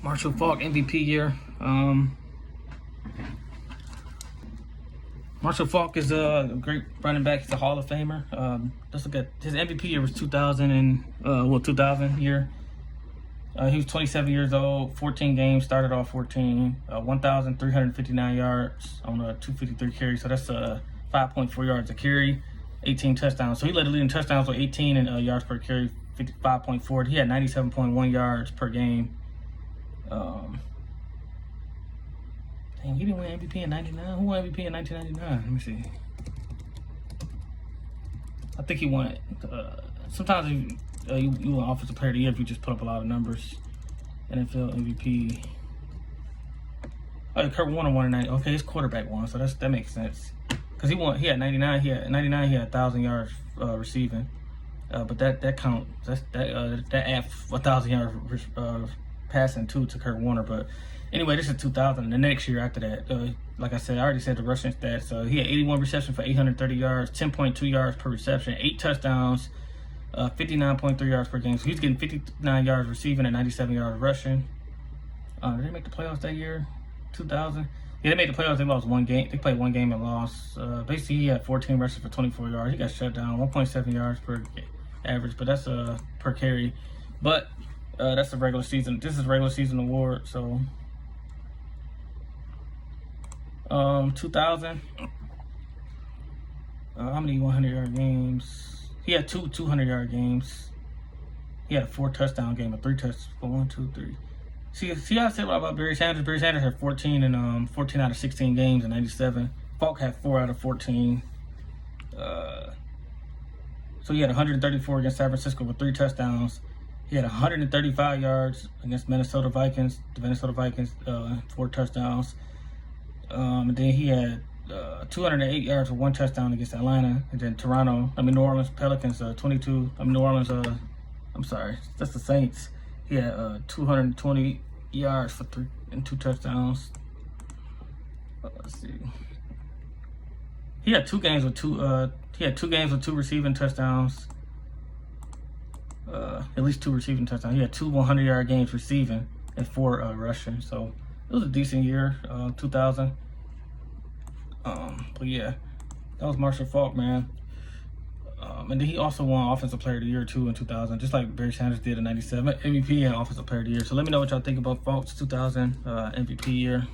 Marshall Faulk MVP year. Marshall Faulk is a great running back. He's a Hall of Famer. Let's look at his MVP year was 2000 year. He was 27 years old, 14 games, started off 14, 1,359 yards on a 253 carry. So that's 5.4 yards a carry, 18 touchdowns. So he led the league in touchdowns with 18 and yards per carry, 55.4. He had 97.1 yards per game. Dang, he didn't win MVP in 99. Who won MVP in 1999? Let me see. I think he won it. Sometimes you win Offensive Player of the Year if you just put up a lot of numbers. NFL MVP. Oh, Kurt Warner won in 90. Okay, his quarterback won, so that makes sense. Because he won. He had 99. He had 99. He had 1,000 yards receiving. But that counts. That adds 1,000 yards passing to Kurt Warner. But anyway, this is 2000. The next year after that, like I said, I already said the rushing stats. He had 81 receptions for 830 yards, 10.2 yards per reception, 8 touchdowns, 59.3 yards per game. So he's getting 59 yards receiving and 97 yards rushing. Did they make the playoffs that year? 2000? Yeah, they made the playoffs. They lost one game. They played one game and lost. Basically, he had 14 rushes for 24 yards. He got shut down, 1.7 yards per average, but that's per carry. But that's the regular season. This is regular season award. So 2000. How many 100-yard games? He had 2 200-yard games. He had a 4 touchdown game, a 3 touchdowns. 1, 2, 3. See how I said about Barry Sanders? Barry Sanders had 14 and 14 out of 16 games in '97. Faulk had 4 out of 14. So he had 134 against San Francisco with 3 touchdowns. He had 135 yards against Minnesota Vikings. The Minnesota Vikings, 4 touchdowns. And then he had 208 yards with 1 touchdown against Atlanta. And then New Orleans Pelicans, 22. I'm sorry, that's the Saints. He had 220 yards for 3 and 2 touchdowns. Let's see. He had 2 games with 2. He had 2 games with 2 receiving touchdowns. At least 2 receiving touchdowns. He had 2 100-yard games receiving and 4 rushing. So it was a decent year, 2000. But yeah, that was Marshall Faulk, man. And then he also won Offensive Player of the Year too in 2000, just like Barry Sanders did in '97. MVP and Offensive Player of the Year. So let me know what y'all think about Faulk's 2000 MVP year.